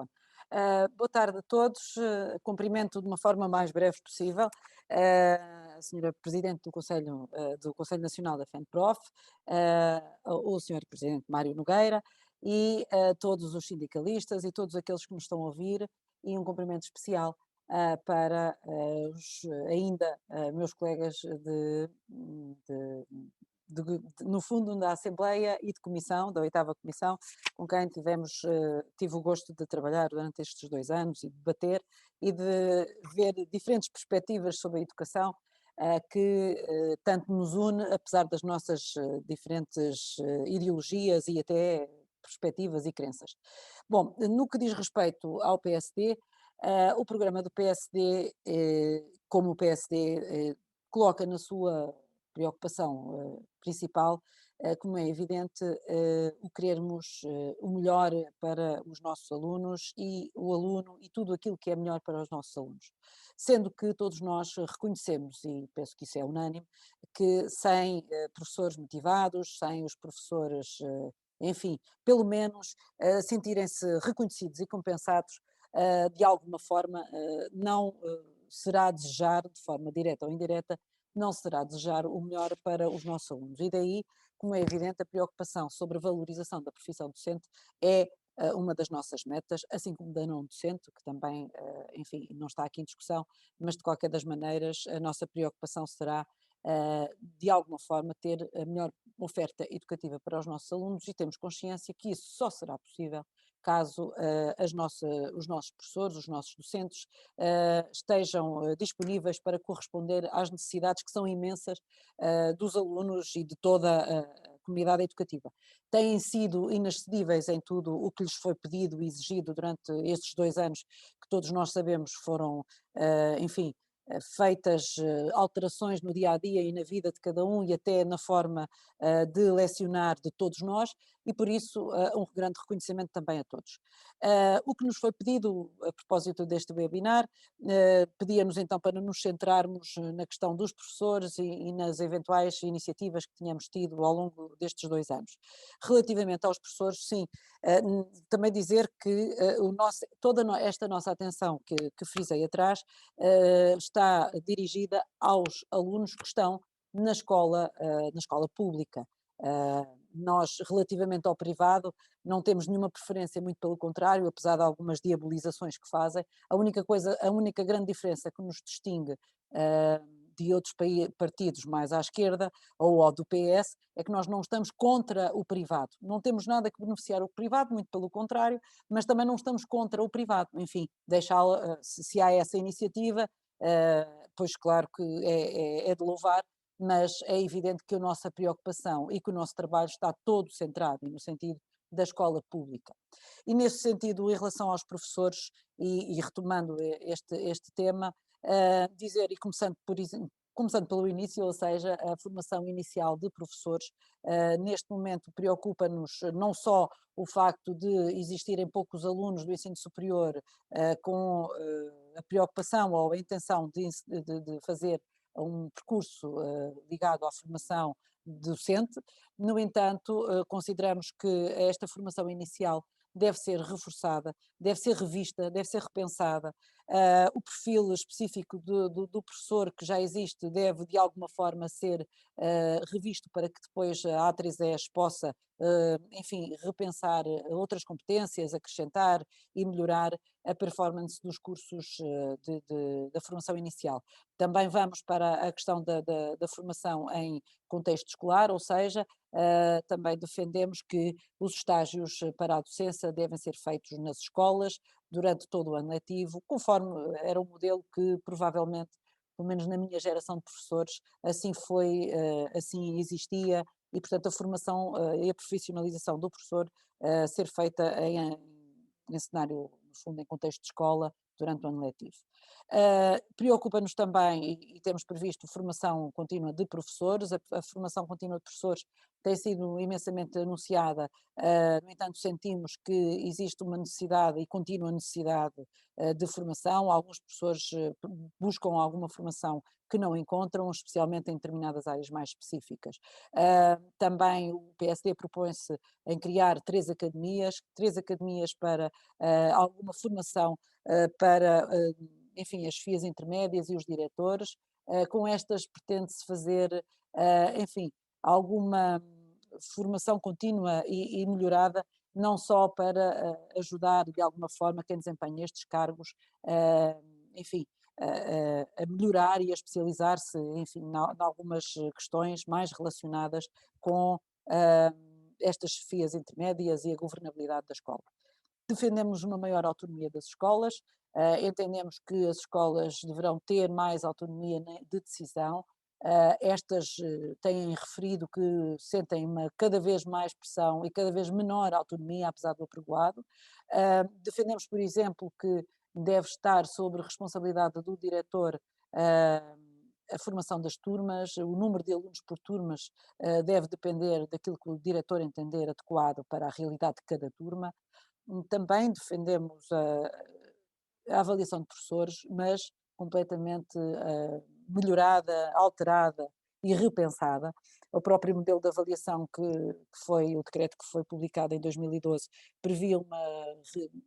microfone. Boa tarde a todos. Cumprimento de uma forma mais breve possível a senhora Presidente do Conselho Nacional da FENPROF, o senhor Presidente Mário Nogueira e todos os sindicalistas e todos aqueles que nos estão a ouvir, e um cumprimento especial para os ainda meus colegas de- no fundo da Assembleia e de Comissão, da oitava Comissão, com quem tive o gosto de trabalhar durante estes 2 anos e de debater e de ver diferentes perspectivas sobre a educação, que tanto nos une, apesar das nossas diferentes ideologias e até perspectivas e crenças. Bom, no que diz respeito ao PSD, o programa do PSD, como o PSD coloca na sua preocupação principal, como é evidente, o querermos o melhor para os nossos alunos e o aluno e tudo aquilo que é melhor para os nossos alunos. Sendo que todos nós reconhecemos, e penso que isso é unânime, que sem professores motivados, sem os professores, enfim, pelo menos sentirem-se reconhecidos e compensados, de alguma forma, não será desejar, de forma direta ou indireta, não será desejar o melhor para os nossos alunos. E daí, como é evidente, a preocupação sobre a valorização da profissão docente é uma das nossas metas, assim como da não docente, que também, enfim, não está aqui em discussão, mas de qualquer das maneiras, a nossa preocupação será, de alguma forma, ter a melhor oferta educativa para os nossos alunos, e temos consciência que isso só será possível caso os nossos professores, os nossos docentes, estejam disponíveis para corresponder às necessidades que são imensas dos alunos e de toda a comunidade educativa. Têm sido inacessíveis em tudo o que lhes foi pedido e exigido durante estes 2 anos, que todos nós sabemos foram, enfim, feitas alterações no dia a dia e na vida de cada um e até na forma de lecionar de todos nós, e por isso um grande reconhecimento também a todos. O que nos foi pedido a propósito deste webinar, pedia-nos então para nos centrarmos na questão dos professores e nas eventuais iniciativas que tínhamos tido ao longo destes 2 anos. Relativamente aos professores, sim, também dizer que esta nossa atenção que frisei atrás está dirigida aos alunos que estão na escola pública. Nós, relativamente ao privado, não temos nenhuma preferência, muito pelo contrário, apesar de algumas diabolizações que fazem. A única grande diferença que nos distingue de outros partidos mais à esquerda ou ao do PS é que nós não estamos contra o privado. Não temos nada que beneficiar o privado, muito pelo contrário, mas também não estamos contra o privado. Enfim, se há essa iniciativa, pois claro que é de louvar, mas é evidente que a nossa preocupação e que o nosso trabalho está todo centrado no sentido da escola pública. E nesse sentido, em relação aos professores, e retomando este tema, dizer, e começando pelo início, ou seja, a formação inicial de professores, neste momento preocupa-nos não só o facto de existirem poucos alunos do ensino superior com a preocupação ou a intenção de fazer um percurso ligado à formação docente. No entanto, consideramos que esta formação inicial deve ser reforçada, deve ser revista, deve ser repensada. O perfil específico do professor que já existe deve, de alguma forma, ser revisto para que depois a A3ES possa, enfim, repensar outras competências, acrescentar e melhorar a performance dos cursos da formação inicial. Também vamos para a questão da formação em contexto escolar, ou seja, também defendemos que os estágios para a docência devem ser feitos nas escolas durante todo o ano letivo, conforme era o modelo que provavelmente, pelo menos na minha geração de professores, assim foi, assim existia, e portanto a formação e a profissionalização do professor ser feita em cenário, no fundo, em contexto de escola, durante o ano letivo. Preocupa-nos também, e temos previsto, formação contínua de professores. A formação contínua de professores tem sido imensamente anunciada, no entanto sentimos que existe uma necessidade e contínua necessidade de formação. Alguns professores buscam alguma formação que não encontram, especialmente em determinadas áreas mais específicas. Também o PSD propõe-se em criar três academias para alguma formação para, enfim, as FIAs intermédias e os diretores. Com estas pretende-se fazer, enfim, alguma formação contínua e melhorada, não só para ajudar de alguma forma quem desempenha estes cargos, enfim, a melhorar e a especializar-se, enfim, em algumas questões mais relacionadas com estas chefias intermédias e a governabilidade da escola. Defendemos uma maior autonomia das escolas, entendemos que as escolas deverão ter mais autonomia de decisão. Estas têm referido que sentem uma cada vez mais pressão e cada vez menor autonomia, apesar do apregoado. Defendemos, por exemplo, que deve estar sob responsabilidade do diretor a formação das turmas. O número de alunos por turmas deve depender daquilo que o diretor entender adequado para a realidade de cada turma. Também defendemos a avaliação de professores, mas completamente melhorada, alterada e repensada. O próprio modelo de avaliação que foi, o decreto que foi publicado em 2012, previa uma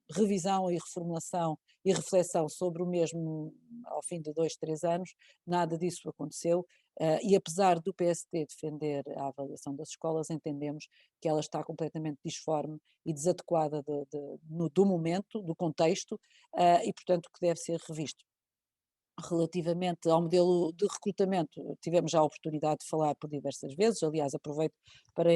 revisão e reformulação e reflexão sobre o mesmo ao fim de 2, 3 anos. Nada disso aconteceu. E apesar do PSD defender a avaliação das escolas, entendemos que ela está completamente disforme e desadequada do momento, do contexto, e portanto que deve ser revisto. Relativamente ao modelo de recrutamento, tivemos já a oportunidade de falar por diversas vezes. Aliás, aproveito para,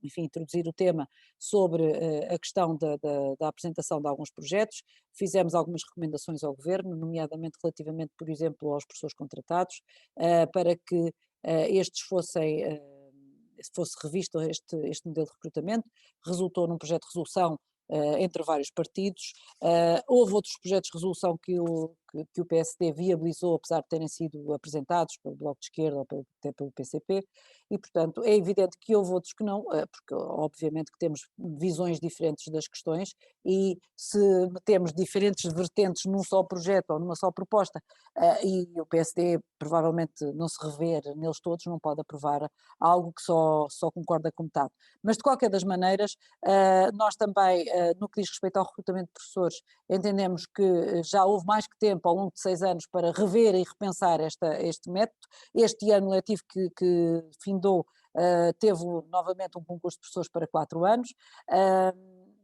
enfim, introduzir o tema sobre a questão da apresentação de alguns projetos. Fizemos algumas recomendações ao Governo, nomeadamente relativamente, por exemplo, aos professores contratados, para que estes fosse revisto este modelo de recrutamento. Resultou num projeto de resolução entre vários partidos. Houve outros projetos de resolução que o PSD viabilizou, apesar de terem sido apresentados pelo Bloco de Esquerda ou até pelo PCP, e portanto é evidente que houve outros que não, porque obviamente que temos visões diferentes das questões, e se metemos diferentes vertentes num só projeto ou numa só proposta, e o PSD provavelmente não se rever neles todos, não pode aprovar algo que só concorda com metade. Mas de qualquer das maneiras, nós também, no que diz respeito ao recrutamento de professores, entendemos que já houve mais que tempo, ao longo de 6 anos, para rever e repensar este método. Este ano letivo que findou, teve novamente um concurso de professores para 4 anos.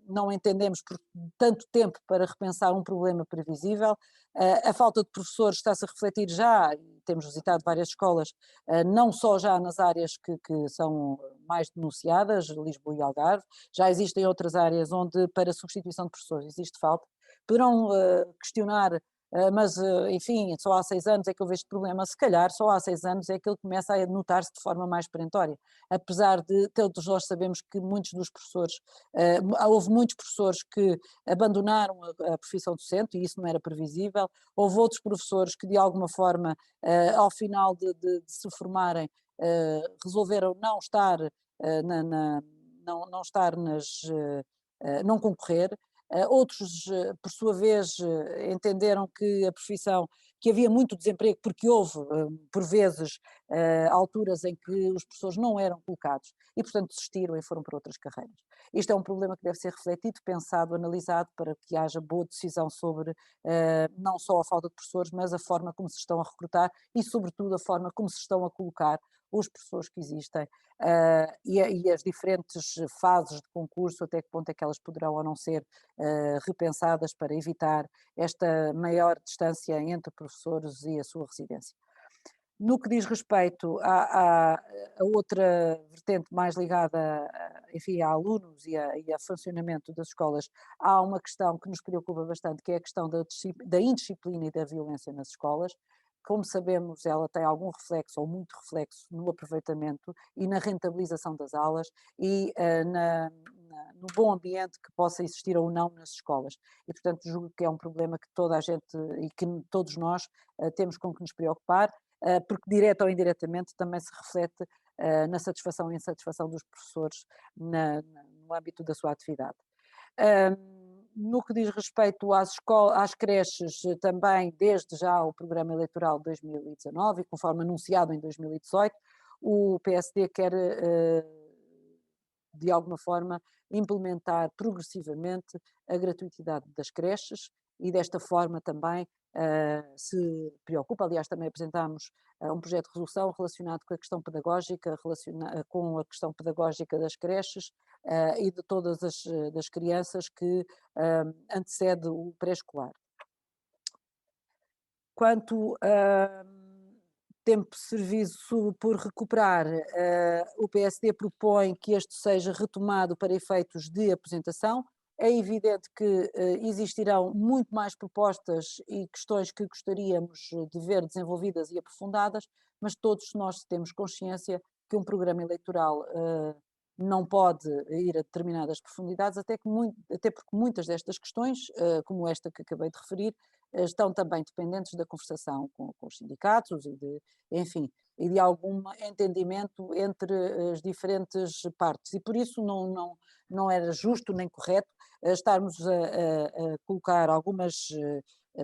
Não entendemos por tanto tempo para repensar um problema previsível. A falta de professores está-se a refletir já, e temos visitado várias escolas, não só já nas áreas que são mais denunciadas, Lisboa e Algarve. Já existem outras áreas onde, para substituição de professores, existe falta. Poderão questionar, mas enfim, só há 6 anos é que houve este problema. Se calhar só há 6 anos é que ele começa a notar-se de forma mais perentória, apesar de todos nós sabemos que muitos dos professores, houve muitos professores que abandonaram a profissão docente, e isso não era previsível. Houve outros professores que de alguma forma, ao final de se formarem, resolveram não estar não estar não concorrer. Outros, por sua vez, entenderam que a profissão, que havia muito desemprego, porque houve, por vezes, alturas em que os professores não eram colocados e, portanto, desistiram e foram para outras carreiras. Isto é um problema que deve ser refletido, pensado, analisado, para que haja boa decisão sobre não só a falta de professores, mas a forma como se estão a recrutar e, sobretudo, a forma como se estão a colocar os professores que existem, e as diferentes fases de concurso, até que ponto é que elas poderão ou não ser repensadas para evitar esta maior distância entre professores e a sua residência. No que diz respeito a outra vertente mais ligada, enfim, a alunos e a funcionamento das escolas, há uma questão que nos preocupa bastante, que é a questão da indisciplina e da violência nas escolas. Como sabemos, ela tem algum reflexo, ou muito reflexo, no aproveitamento e na rentabilização das aulas e no bom ambiente que possa existir ou não nas escolas. E, portanto, julgo que é um problema que toda a gente e que todos nós temos com que nos preocupar, porque direta ou indiretamente também se reflete na satisfação e insatisfação dos professores no âmbito da sua atividade. No que diz respeito às creches, também desde já o programa eleitoral de 2019 e conforme anunciado em 2018, o PSD quer, de alguma forma, implementar progressivamente a gratuitidade das creches e desta forma também se preocupa. Aliás, também apresentámos um projeto de resolução relacionado com a questão pedagógica, com a questão pedagógica das creches e de todas das crianças que antecede o pré-escolar. Quanto a tempo de serviço por recuperar, o PSD propõe que este seja retomado para efeitos de aposentação. É evidente que existirão muito mais propostas e questões que gostaríamos de ver desenvolvidas e aprofundadas, mas todos nós temos consciência que um programa eleitoral não pode ir a determinadas profundidades, até porque muitas destas questões, como esta que acabei de referir, estão também dependentes da conversação com os sindicatos enfim, e de algum entendimento entre as diferentes partes. E por isso não era justo nem correto estarmos a colocar algumas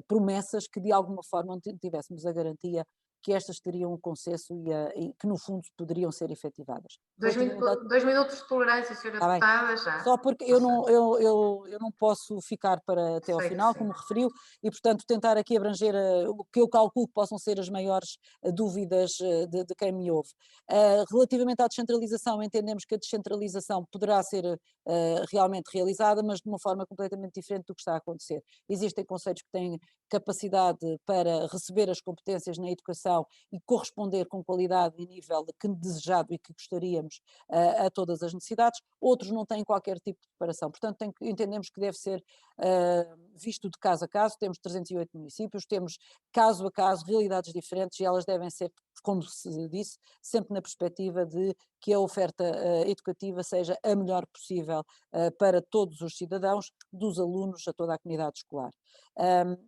promessas que de alguma forma não tivéssemos a garantia que estas teriam um consenso e que no fundo poderiam ser efetivadas. Relativamente 2 minutos de tolerância, senhora Está bem. deputada, Só já. porque eu Força. não, eu não posso ficar para até ao Sei que final, sim. como referiu, e portanto tentar aqui abranger o que eu calculo que possam ser as maiores dúvidas de quem me ouve. Relativamente à descentralização, entendemos que a descentralização poderá ser realmente realizada, mas de uma forma completamente diferente do que está a acontecer. Existem conselhos que têm capacidade para receber as competências na educação e corresponder com qualidade e nível que desejado e que gostaríamos a todas as necessidades, outros não têm qualquer tipo de preparação. Portanto, entendemos que deve ser visto de caso a caso. Temos 308 municípios, temos caso a caso realidades diferentes e elas devem ser, como se disse, sempre na perspectiva de que a oferta educativa seja a melhor possível para todos os cidadãos, dos alunos a toda a comunidade escolar.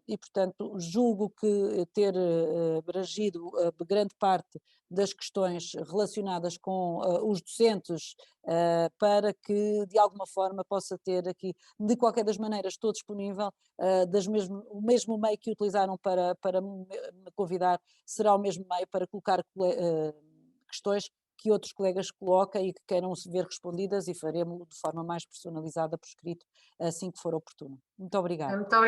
E, portanto, julgo que ter abrangido grande parte das questões relacionadas com os docentes para que de alguma forma possa ter aqui, de qualquer das maneiras, estou disponível, o mesmo meio que utilizaram para me convidar será o mesmo meio para colocar questões que outros colegas coloquem e que queiram se ver respondidas e faremos-lo de forma mais personalizada por escrito assim que for oportuno. Muito obrigada. Muito